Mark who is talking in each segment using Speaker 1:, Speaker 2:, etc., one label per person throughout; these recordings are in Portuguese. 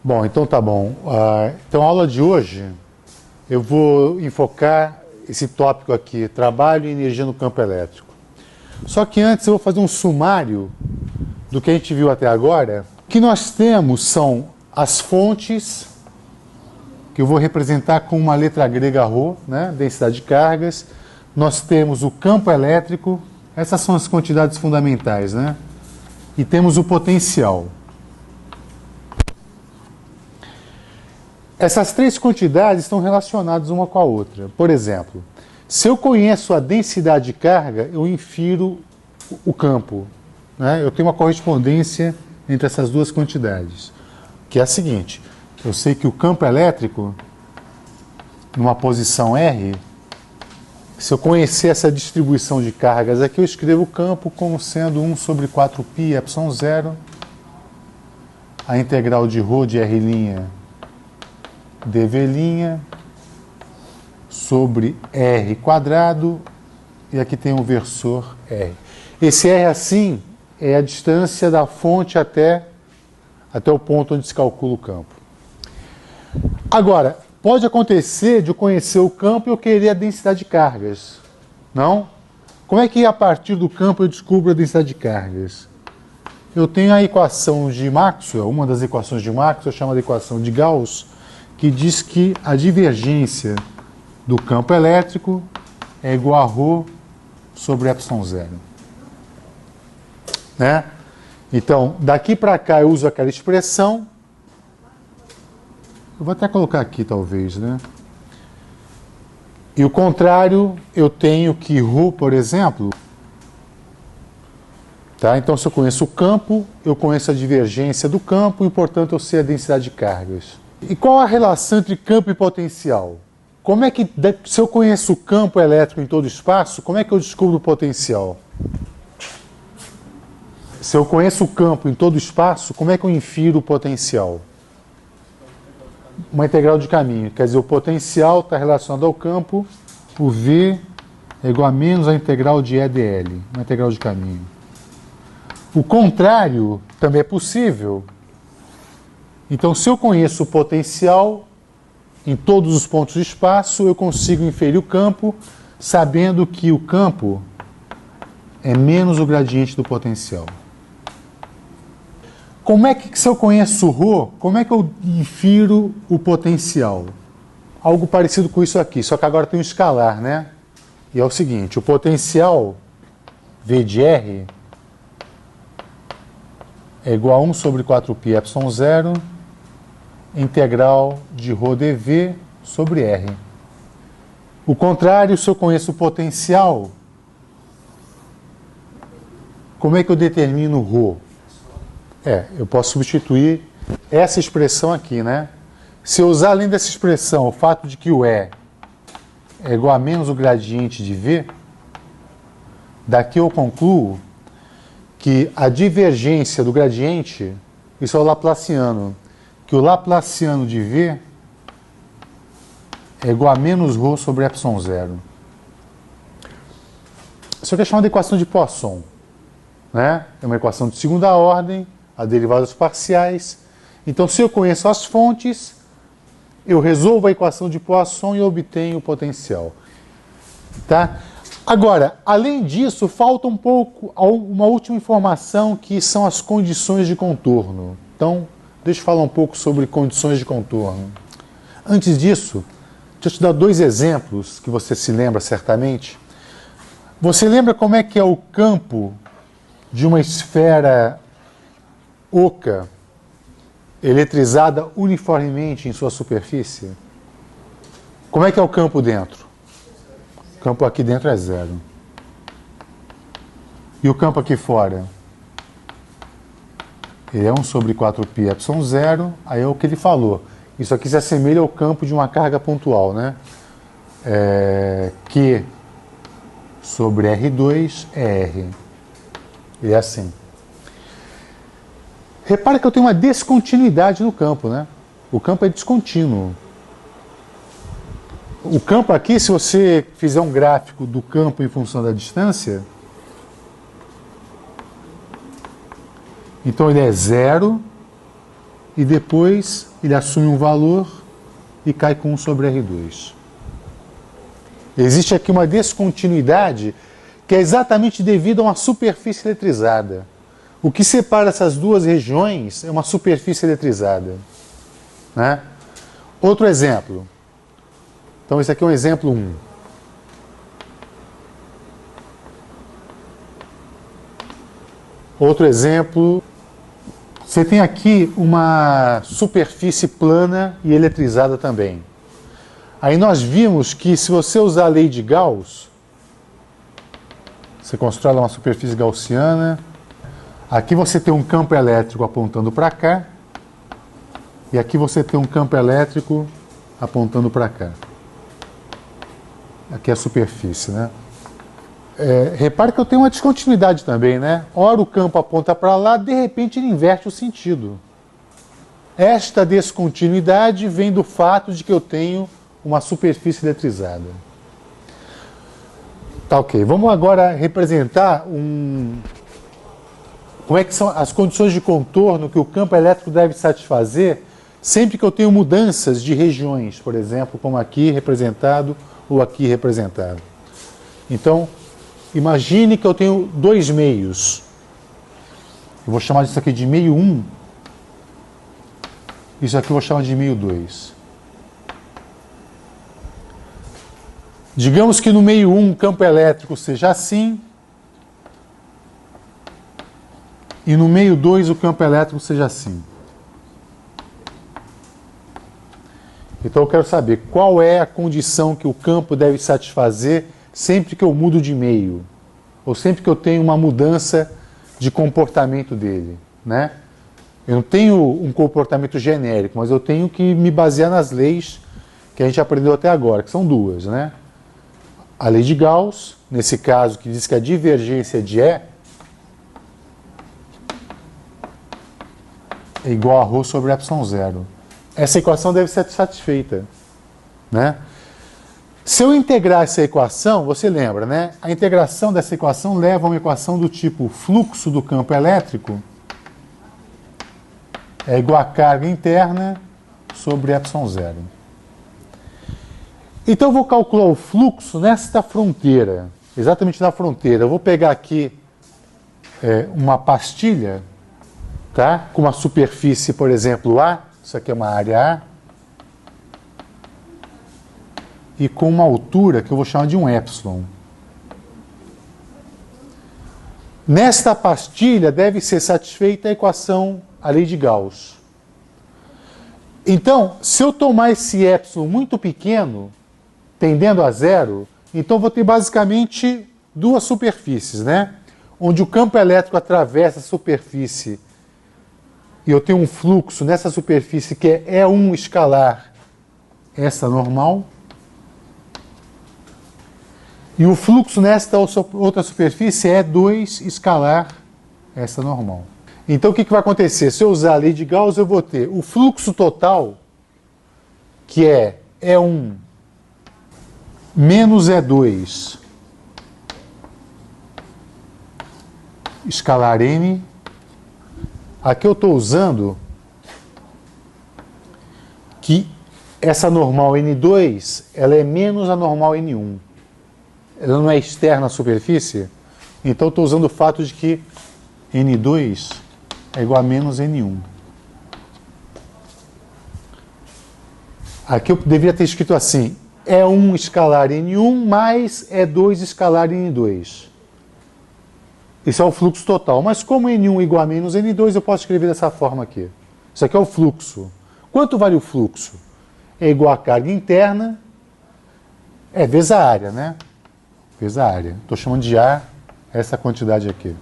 Speaker 1: Bom, então tá bom. Então a aula de hoje eu vou enfocar esse tópico aqui, trabalho e energia no campo elétrico. Só que antes eu vou fazer um sumário do que a gente viu até agora. O que nós temos são as fontes, que eu vou representar com uma letra grega ρ, né? Densidade de cargas. Nós temos o campo elétrico, essas são as quantidades fundamentais, né? E temos o potencial. Essas três quantidades estão relacionadas uma com a outra. Por exemplo, se eu conheço a densidade de carga, eu infiro o campo, né? Eu tenho uma correspondência entre essas duas quantidades, que é a seguinte: eu sei que o campo elétrico, numa posição R, se eu conhecer essa distribuição de cargas aqui, eu escrevo o campo como sendo 1 sobre 4π epsilon 0, a integral de ρ de R' dv' sobre R quadrado, e aqui tem o versor R. Esse R assim é a distância da fonte até o ponto onde se calcula o campo. Agora, pode acontecer de eu conhecer o campo e eu querer a densidade de cargas. Não? Como é que a partir do campo eu descubro a densidade de cargas? Eu tenho a equação de Maxwell, uma das equações de Maxwell, chamada equação de Gauss, que diz que a divergência do campo elétrico é igual a ρ sobre epsilon 0. Né? Então, daqui para cá eu uso aquela expressão. Eu vou até colocar aqui, talvez, né? E o contrário, eu tenho que ρ, por exemplo... Tá? Então, se eu conheço o campo, eu conheço a divergência do campo e, portanto, eu sei a densidade de cargas. E qual a relação entre campo e potencial? Como é que, se eu conheço o campo elétrico em todo o espaço, como é que eu descubro o potencial? Se eu conheço o campo em todo o espaço, como é que eu infiro o potencial? Uma integral de caminho. Quer dizer, o potencial está relacionado ao campo, o V é igual a menos a integral de E dl, uma integral de caminho. O contrário também é possível. Então, se eu conheço o potencial em todos os pontos do espaço, eu consigo inferir o campo, sabendo que o campo é menos o gradiente do potencial. Como é que, se eu conheço ρ, como é que eu infiro o potencial? Algo parecido com isso aqui, só que agora tem um escalar, né? E é o seguinte: o potencial V de R é igual a 1 sobre 4π epsilon 0, integral de ρ dv sobre R. O contrário, se eu conheço o potencial, como é que eu determino ρ? Eu posso substituir essa expressão aqui, né? Se eu usar além dessa expressão o fato de que o E é igual a menos o gradiente de V, daqui eu concluo que a divergência do gradiente, isso é o laplaciano, que o laplaciano de V é igual a menos ρ sobre epsilon 0. Isso aqui é chamada de equação de Poisson, né? É uma equação de segunda ordem, a derivada dos parciais. Então, se eu conheço as fontes, eu resolvo a equação de Poisson e obtenho o potencial. Tá? Agora, além disso, falta um pouco, uma última informação, que são as condições de contorno. Então, deixa eu falar um pouco sobre condições de contorno. Antes disso, deixa eu te dar dois exemplos que você se lembra certamente. Você lembra como é que é o campo de uma esfera oca eletrizada uniformemente em sua superfície? Como é que é o campo dentro? O campo aqui dentro é 0. E o campo aqui fora? Ele é 1 sobre 4π epsilon 0, aí é o que ele falou. Isso aqui se assemelha ao campo de uma carga pontual, né? Q sobre R2 é R. Ele é assim. Repara que eu tenho uma descontinuidade no campo, né? O campo é descontínuo. O campo aqui, se você fizer um gráfico do campo em função da distância, então ele é 0, e depois ele assume um valor e cai com 1 sobre R2. Existe aqui uma descontinuidade que é exatamente devido a uma superfície eletrizada. O que separa essas duas regiões é uma superfície eletrizada, né? Outro exemplo. Então esse aqui é um exemplo 1. Outro exemplo. Você tem aqui uma superfície plana e eletrizada também. Aí nós vimos que se você usar a lei de Gauss, você constrói uma superfície gaussiana, aqui você tem um campo elétrico apontando para cá, e aqui você tem um campo elétrico apontando para cá. Aqui é a superfície, né? Repare que eu tenho uma descontinuidade também, né? Ora o campo aponta para lá, de repente ele inverte o sentido. Esta descontinuidade vem do fato de que eu tenho uma superfície eletrizada. Tá, ok. Vamos agora representar como é que são as condições de contorno que o campo elétrico deve satisfazer sempre que eu tenho mudanças de regiões, por exemplo, como aqui representado ou aqui representado. Então, imagine que eu tenho dois meios. Eu vou chamar isso aqui de meio 1. Isso aqui eu vou chamar de meio 2. Digamos que no meio 1 o campo elétrico seja assim. E no meio 2 o campo elétrico seja assim. Então eu quero saber qual é a condição que o campo deve satisfazer sempre que eu mudo de meio, ou sempre que eu tenho uma mudança de comportamento dele, né? Eu não tenho um comportamento genérico, mas eu tenho que me basear nas leis que a gente aprendeu até agora, que são duas, né? A lei de Gauss, nesse caso, que diz que a divergência de E é igual a ρ sobre ε0. Essa equação deve ser satisfeita, né? Se eu integrar essa equação, você lembra, né? A integração dessa equação leva a uma equação do tipo fluxo do campo elétrico é igual a carga interna sobre ε0. Então eu vou calcular o fluxo nesta fronteira, exatamente na fronteira. Eu vou pegar aqui uma pastilha, tá? Com uma superfície, por exemplo, A, isso aqui é uma área A, e com uma altura que eu vou chamar de um epsilon. Nesta pastilha deve ser satisfeita a equação, a lei de Gauss. Então, se eu tomar esse epsilon muito pequeno, tendendo a zero, então vou ter basicamente duas superfícies, né? Onde o campo elétrico atravessa a superfície e eu tenho um fluxo nessa superfície que é E1 escalar, essa normal. E o fluxo nesta outra superfície é E2 escalar, essa normal. Então o que vai acontecer? Se eu usar a lei de Gauss, eu vou ter o fluxo total, que é E1 menos E2 escalar N. Aqui eu estou usando que essa normal N2 ela é menos a normal N1. Ela não é externa à superfície, então eu estou usando o fato de que N2 é igual a menos N1. Aqui eu deveria ter escrito assim, E1 escalar N1 mais E2 escalar N2. Isso é o fluxo total, mas como N1 é igual a menos N2, eu posso escrever dessa forma aqui. Isso aqui é o fluxo. Quanto vale o fluxo? É igual a carga interna, vezes a área, né? Vezes a área. Estou chamando de A essa quantidade aqui.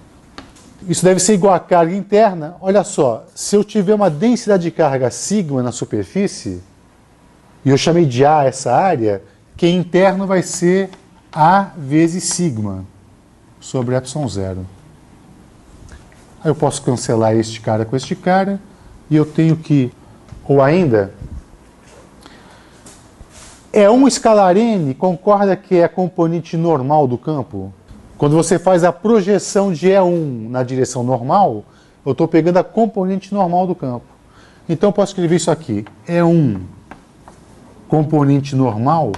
Speaker 1: Isso deve ser igual a carga interna. Olha só, se eu tiver uma densidade de carga sigma na superfície, e eu chamei de A essa área, que interno vai ser A vezes sigma sobre ε0. Aí eu posso cancelar este cara com este cara, e eu tenho que, ou ainda, E1 escalar N concorda que é a componente normal do campo? Quando você faz a projeção de E1 na direção normal, eu estou pegando a componente normal do campo. Então eu posso escrever isso aqui. E1 componente normal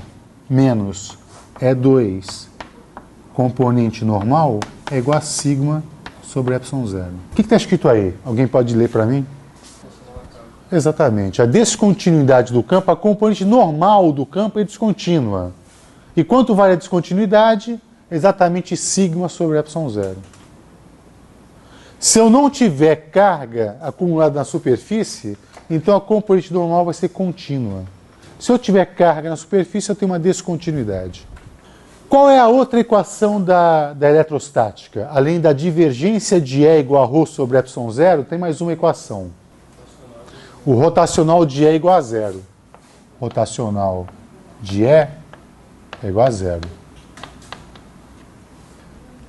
Speaker 1: menos E2 componente normal é igual a sigma sobre epsilon zero. O que está escrito aí? Alguém pode ler para mim? Exatamente. A descontinuidade do campo, a componente normal do campo é descontínua. E quanto vale a descontinuidade? Exatamente sigma sobre epsilon zero. Se eu não tiver carga acumulada na superfície, então a componente normal vai ser contínua. Se eu tiver carga na superfície, eu tenho uma descontinuidade. Qual é a outra equação da eletrostática? Além da divergência de E igual a ρ sobre epsilon zero, tem mais uma equação. O rotacional de E igual a zero. Rotacional de E é igual a zero.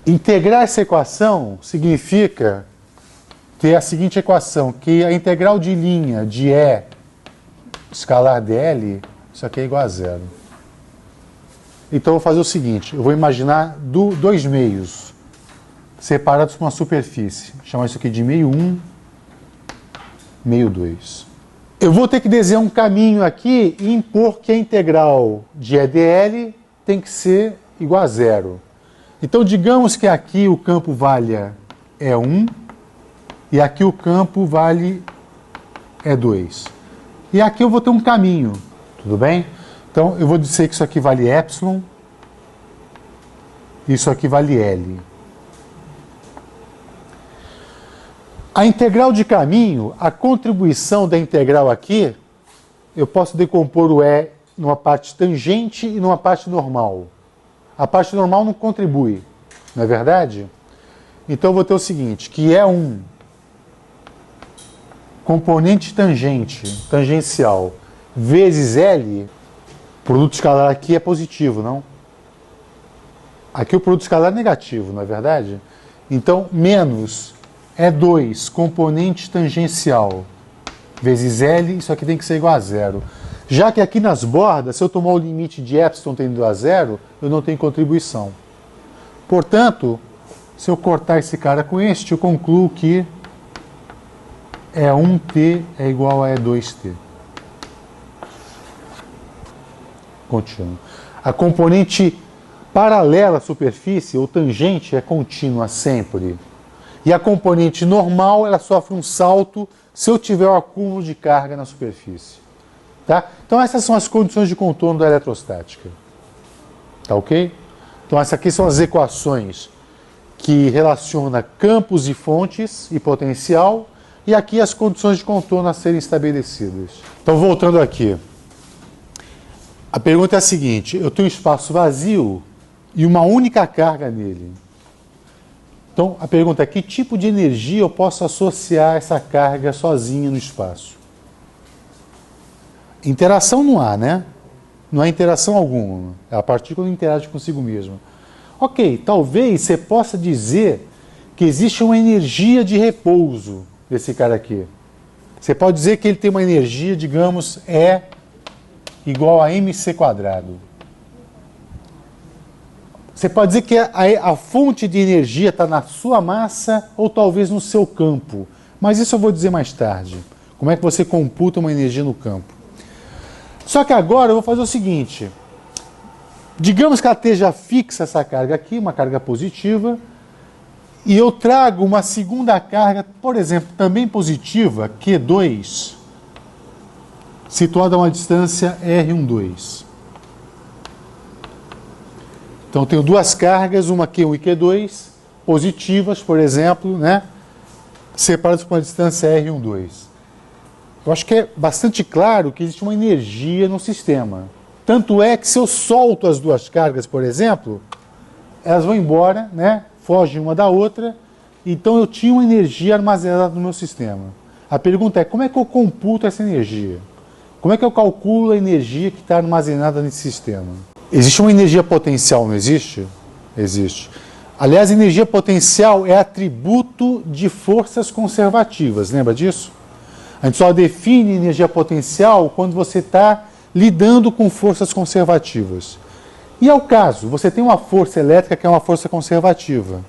Speaker 1: Integrar essa equação significa ter a seguinte equação, que a integral de linha de E escalar dl, isso aqui é igual a zero. Então eu vou fazer o seguinte, eu vou imaginar dois meios separados por uma superfície. Chamar isso aqui de meio 1, meio 2. Eu vou ter que desenhar um caminho aqui e impor que a integral de EdL tem que ser igual a zero. Então digamos que aqui o campo valha E1 e aqui o campo vale E2. E aqui eu vou ter um caminho, tudo bem? Então, eu vou dizer que isso aqui vale epsilon, isso aqui vale L. A integral de caminho, a contribuição da integral aqui, eu posso decompor o E numa parte tangente e numa parte normal. A parte normal não contribui, não é verdade? Então, eu vou ter o seguinte, que E1, componente tangente, tangencial, vezes L, o produto escalar aqui é positivo, não? Aqui o produto escalar é negativo, não é verdade? Então, menos E2, componente tangencial, vezes L, isso aqui tem que ser igual a zero. Já que aqui nas bordas, se eu tomar o limite de epsilon tendendo a zero, eu não tenho contribuição. Portanto, se eu cortar esse cara com este, eu concluo que E1t é igual a E2t. Contínuo. A componente paralela à superfície, ou tangente, é contínua sempre. E a componente normal, ela sofre um salto se eu tiver o acúmulo de carga na superfície. Tá? Então essas são as condições de contorno da eletrostática. Tá ok? Então essas aqui são as equações que relacionam campos e fontes e potencial, e aqui as condições de contorno a serem estabelecidas. Então voltando aqui. A pergunta é a seguinte, eu tenho um espaço vazio e uma única carga nele. Então, a pergunta é, que tipo de energia eu posso associar a essa carga sozinha no espaço? Interação não há, né? Não há interação alguma. É a partícula não interage consigo mesma. Ok, talvez você possa dizer que existe uma energia de repouso desse cara aqui. Você pode dizer que ele tem uma energia, digamos, E igual a mc quadrado. Você pode dizer que a fonte de energia está na sua massa ou talvez no seu campo. Mas isso eu vou dizer mais tarde. Como é que você computa uma energia no campo? Só que agora eu vou fazer o seguinte. Digamos que ela esteja fixa essa carga aqui, uma carga positiva, e eu trago uma segunda carga, por exemplo, também positiva, Q2, situada a uma distância R12. Então, eu tenho duas cargas, uma Q1 e Q2, positivas, por exemplo, né, separadas por uma distância R12. Eu acho que é bastante claro que existe uma energia no sistema. Tanto é que se eu solto as duas cargas, por exemplo, elas vão embora, né, fogem uma da outra, então eu tinha uma energia armazenada no meu sistema. A pergunta é, como é que eu computo essa energia? Como é que eu calculo a energia que está armazenada nesse sistema? Existe uma energia potencial, não existe? Existe. Aliás, energia potencial é atributo de forças conservativas, lembra disso? A gente só define energia potencial quando você está lidando com forças conservativas. E é o caso, você tem uma força elétrica que é uma força conservativa.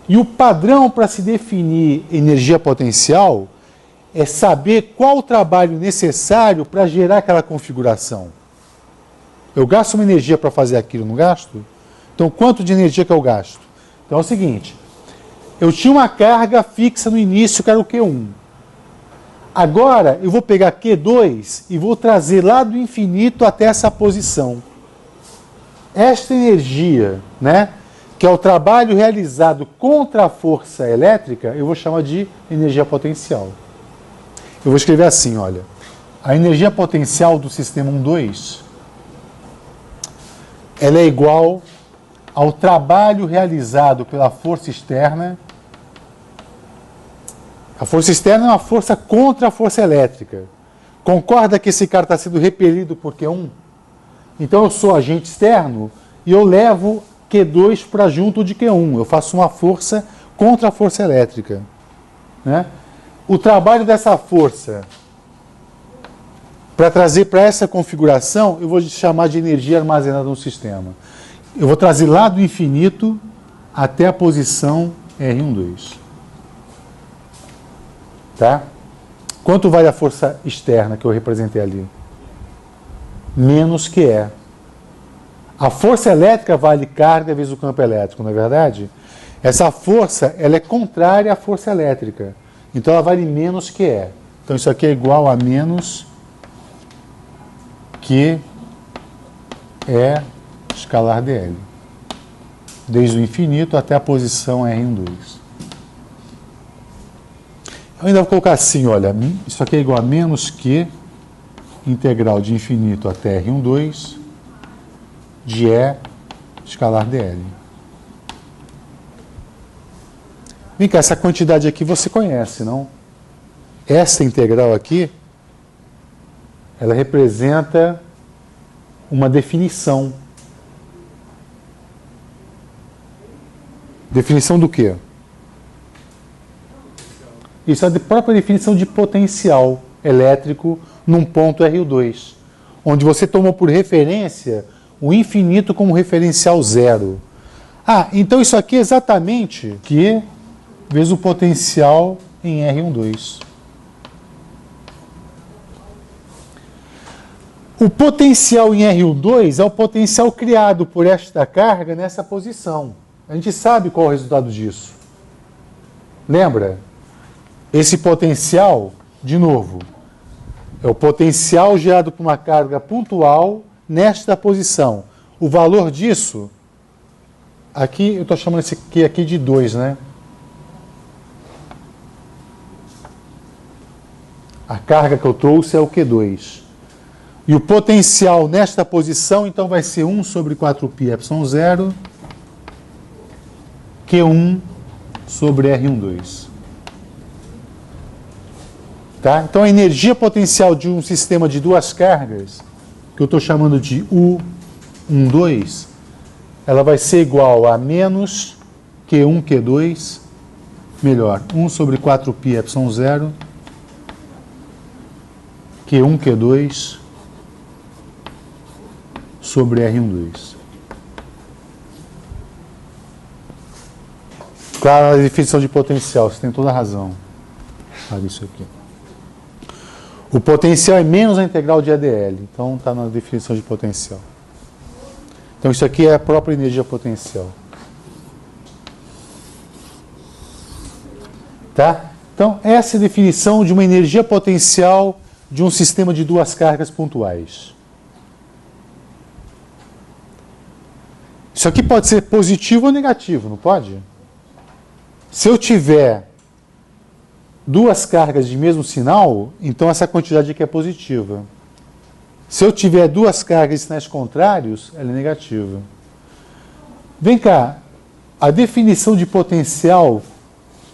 Speaker 1: E o padrão para se definir energia potencial é saber qual o trabalho necessário para gerar aquela configuração. Eu gasto uma energia para fazer aquilo, não gasto? Então, quanto de energia que eu gasto? Então é o seguinte, eu tinha uma carga fixa no início, que era o Q1. Agora, eu vou pegar Q2 e vou trazer lá do infinito até essa posição. Esta energia, né, que é o trabalho realizado contra a força elétrica, eu vou chamar de energia potencial. Eu vou escrever assim, olha. A energia potencial do sistema 1,2, ela é igual ao trabalho realizado pela força externa. A força externa é uma força contra a força elétrica. Concorda que esse cara está sendo repelido por Q1? Então eu sou agente externo e eu levo Q2 para junto de Q1. Eu faço uma força contra a força elétrica. Né? O trabalho dessa força, para trazer para essa configuração, eu vou chamar de energia armazenada no sistema. Eu vou trazer lá do infinito até a posição R12. Tá? Quanto vale a força externa que eu representei ali? Menos QE. A força elétrica vale carga vezes o campo elétrico, não é verdade? Essa força, ela é contrária à força elétrica. Então ela vale menos QE. Então isso aqui é igual a menos QE escalar dl. Desde o infinito até a posição R12. Eu ainda vou colocar assim, olha, isso aqui é igual a menos Q integral de infinito até R12 de E escalar dl. Vem cá, essa quantidade aqui você conhece, não? Essa integral aqui, ela representa uma definição. Definição do quê? Isso é a própria definição de potencial elétrico num ponto R2, onde você tomou por referência o infinito como referencial zero. Ah, então isso aqui é exatamente Q vezes o potencial em R12. O potencial em R12 é o potencial criado por esta carga nessa posição. A gente sabe qual é o resultado disso. Lembra? Esse potencial, de novo, é o potencial gerado por uma carga pontual nesta posição. O valor disso, aqui eu estou chamando esse Q aqui de 2, né? A carga que eu trouxe é o Q2. E o potencial nesta posição, então, vai ser 1 sobre 4π ε0, Q1 sobre R12. Tá? Então, a energia potencial de um sistema de duas cargas, que eu estou chamando de U12, ela vai ser igual a menos Q1, Q2, melhor, 1 sobre 4π ε0, Q1, Q2, sobre R12. Claro, a definição de potencial, você tem toda a razão. Sabe isso aqui. O potencial é menos a integral de ADL, então está na definição de potencial. Então isso aqui é a própria energia potencial. Tá? Então essa é a definição de uma energia potencial de um sistema de duas cargas pontuais. Isso aqui pode ser positivo ou negativo, não pode? Se eu tiver duas cargas de mesmo sinal, então essa quantidade aqui é positiva. Se eu tiver duas cargas de sinais contrários, ela é negativa. Vem cá, a definição de potencial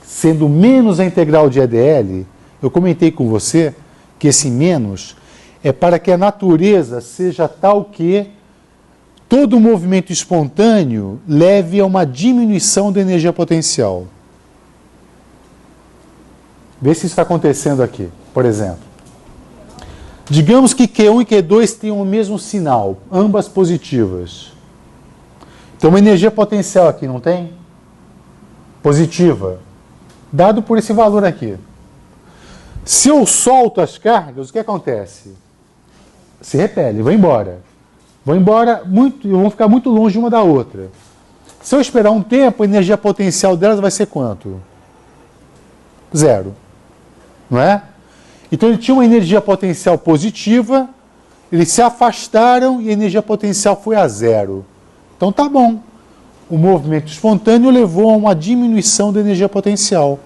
Speaker 1: sendo menos a integral de EDL, eu comentei com você que esse menos é para que a natureza seja tal que todo movimento espontâneo leve a uma diminuição da energia potencial. Vê se isso está acontecendo aqui, por exemplo. Digamos que Q1 e Q2 tenham o mesmo sinal, ambas positivas. Tem uma energia potencial aqui, não tem? Positiva. Dado por esse valor aqui. Se eu solto as cargas, o que acontece? Se repele, vai embora. Vão embora muito, vão ficar muito longe uma da outra. Se eu esperar um tempo, a energia potencial delas vai ser quanto? 0. Não é? Então ele tinha uma energia potencial positiva, eles se afastaram e a energia potencial foi a 0. Então tá bom. O movimento espontâneo levou a uma diminuição da energia potencial.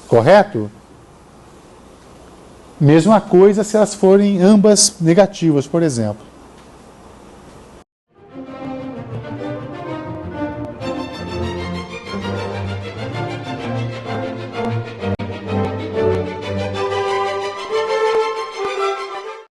Speaker 1: Correto? Mesma coisa se elas forem ambas negativas, por exemplo.